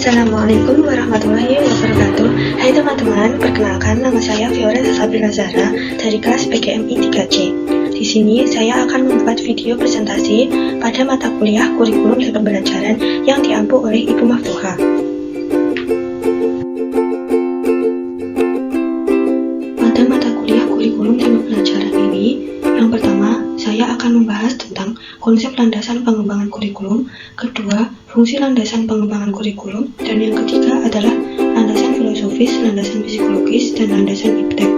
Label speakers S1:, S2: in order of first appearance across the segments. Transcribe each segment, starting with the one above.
S1: Assalamualaikum warahmatullahi wabarakatuh. Hai teman-teman, perkenalkan nama saya Fiora Sabila Zahra dari kelas PGMI 3C. Di sini saya akan membuat video presentasi pada mata kuliah kurikulum dan pembelajaran yang diampu oleh Ibu Maftuha. Pada mata kuliah kurikulum dan pembelajaran ini, yang pertama, saya akan membahas tentang konsep landasan pengembangan kurikulum, kedua, fungsi landasan pengembangan kurikulum, dan yang ketiga adalah landasan filosofis, landasan psikologis, dan landasan iptek.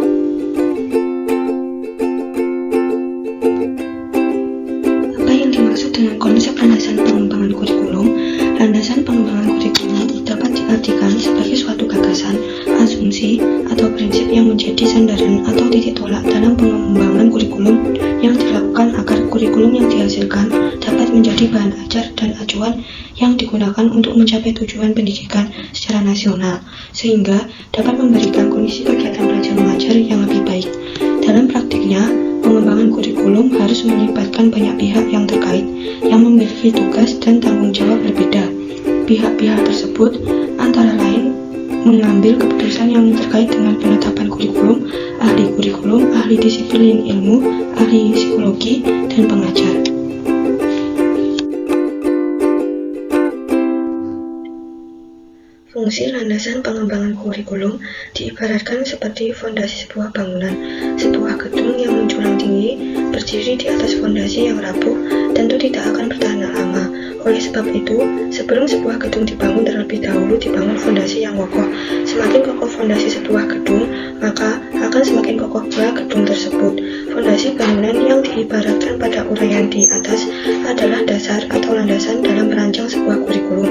S1: Apa yang dimaksud dengan konsep landasan pengembangan kurikulum? Landasan pengembangan kurikulum dapat diartikan sebagai suatu gagasan, asumsi, atau prinsip yang menjadi sandaran atau titik tolak dalam pengembangan kurikulum yang dilakukan agar kurikulum yang dihasilkan dapat menjadi bahan ajar dan acuan yang digunakan untuk mencapai tujuan pendidikan secara nasional, sehingga dapat memberikan kondisi kegiatan belajar mengajar yang lebih baik. Dalam praktiknya, pengembangan kurikulum harus melibatkan banyak pihak yang terkait, yang memiliki tugas dan tanggung jawab berbeda. Pihak-pihak tersebut antara lain mengambil keputusan yang terkait dengan penetapan kurikulum, ahli disiplin ilmu, ahli psikologi, dan pengajar. Fungsi landasan pengembangan kurikulum diibaratkan seperti fondasi sebuah bangunan. Sebuah gedung yang menjulang tinggi, berdiri di atas fondasi yang rapuh, tentu tidak akan bertahan lama. Oleh sebab itu, sebelum sebuah gedung dibangun, terlebih dahulu dibangun fondasi yang kokoh. Semakin kokoh fondasi sebuah gedung, maka akan semakin kokoh pula gedung tersebut. Fondasi bangunan yang diibaratkan pada uraian di atas adalah dasar atau landasan dalam merancang sebuah kurikulum.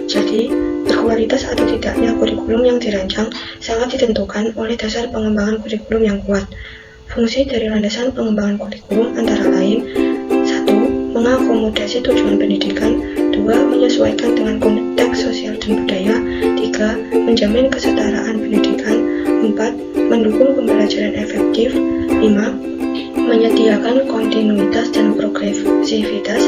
S1: Jadi, berkualitas atau tidaknya kurikulum yang dirancang sangat ditentukan oleh dasar pengembangan kurikulum yang kuat. Fungsi dari landasan pengembangan kurikulum antara lain: 1. Mengakomodasi tujuan pendidikan, 2. Menyesuaikan dengan konteks sosial dan budaya, 3. Menjamin kesetaraan pendidikan, 4. Mendukung pembelajaran efektif, 5. Menyediakan kontinuitas dan progresivitas,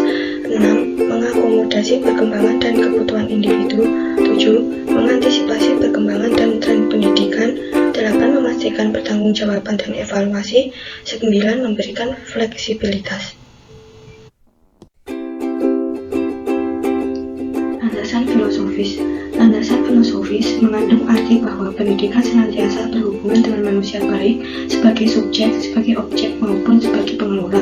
S1: 6. Mengakomodasi perkembangan dan kebutuhan individu, 7. Mengantisipasi perkembangan dan tren pendidikan, 8. Memastikan pertanggungjawaban dan evaluasi, 9. Memberikan fleksibilitas. Landasan filosofis. Landasan filosofis mengandung arti bahwa pendidikan senantiasa berhubungan dengan manusia baik sebagai subjek, sebagai objek, maupun sebagai pengelola.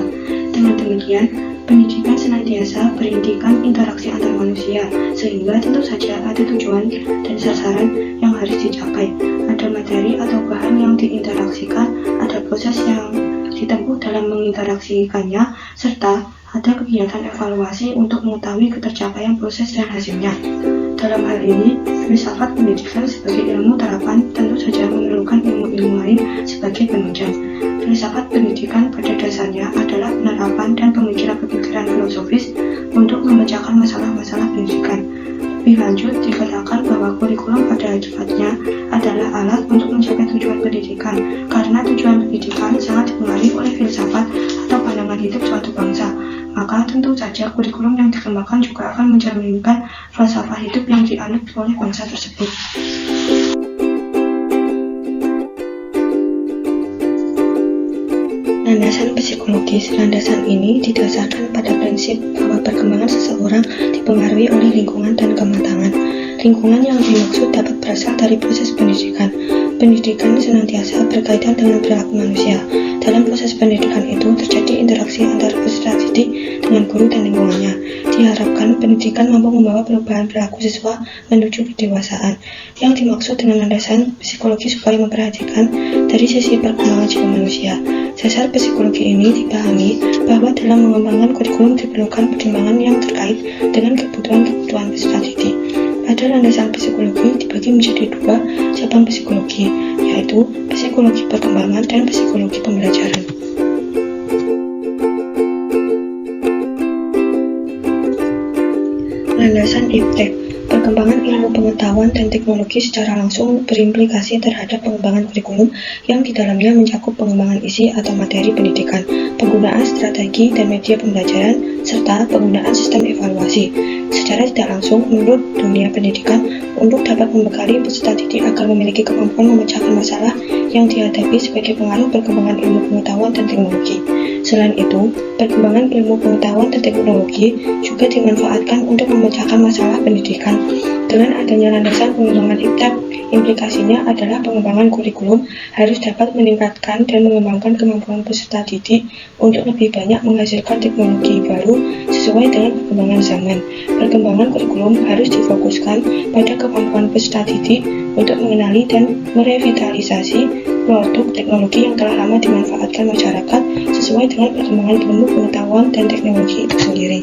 S1: Dengan demikian, pendidikan senantiasa berintikan interaksi antar manusia, sehingga tentu saja ada tujuan dan sasaran yang harus dicapai. Ada materi atau bahan yang diinteraksikan, ada proses yang ditempuh dalam menginteraksikannya, serta ada kegiatan evaluasi untuk mengetahui ketercapaian proses dan hasilnya. Dalam hal ini, filsafat pendidikan sebagai ilmu terapan tentu saja memerlukan ilmu-ilmu lain sebagai penunjang. Filsafat pendidikan pada dasarnya adalah penerapan dan pemikiran-pemikiran filosofis untuk memecahkan masalah-masalah pendidikan. Lebih lanjut, dikatakan bahwa kurikulum pada hakikatnya adalah alat untuk mencapai tujuan pendidikan, karena tujuan pendidikan sangat dipengaruhi oleh filsafat atau pandangan hidup suatu bangsa. Maka tentu saja kurikulum yang dikembangkan juga akan mencerminkan falsafah hidup yang dianut oleh bangsa tersebut. Landasan psikologis. Landasan ini didasarkan pada prinsip bahwa perkembangan seseorang dipengaruhi oleh lingkungan dan kematangan. Lingkungan yang dimaksud dapat berasal dari proses pendidikan. Pendidikan senantiasa berkaitan dengan perilaku manusia. Dalam proses pendidikan itu terjadi interaksi antara peserta didik dengan guru dan lingkungannya. Diharapkan pendidikan mampu membawa perubahan perilaku siswa menuju kedewasaan. Yang dimaksud dengan landasan psikologi supaya memperhatikan dari sisi perkembangan jiwa manusia. Dasar psikologi ini dipahami bahwa dalam mengembangkan kurikulum diperlukan pertimbangan yang terkait dengan kebutuhan-kebutuhan peserta didik. Pada landasan psikologi dibagi menjadi dua cabang psikologi, yaitu psikologi perkembangan dan psikologi pembelajaran. Landasan iptek. Perkembangan ilmu pengetahuan dan teknologi secara langsung berimplikasi terhadap pengembangan kurikulum yang di dalamnya mencakup pengembangan isi atau materi pendidikan, penggunaan strategi dan media pembelajaran, serta penggunaan sistem evaluasi. secara tidak langsung menurut dunia pendidikan untuk dapat membekali peserta didik agar memiliki kemampuan memecahkan masalah yang dihadapi sebagai pengaruh perkembangan ilmu pengetahuan dan teknologi. Selain itu, perkembangan ilmu pengetahuan dan teknologi juga dimanfaatkan untuk memecahkan masalah pendidikan. Dengan adanya landasan pengembangan IPTEK, implikasinya adalah pengembangan kurikulum harus dapat meningkatkan dan mengembangkan kemampuan peserta didik untuk lebih banyak menghasilkan teknologi baru sesuai dengan perkembangan zaman. Perkembangan kurikulum harus difokuskan pada kemampuan peserta didik untuk mengenali dan merevitalisasi produk teknologi yang telah lama dimanfaatkan masyarakat sesuai dengan perkembangan ilmu pengetahuan dan teknologi itu sendiri.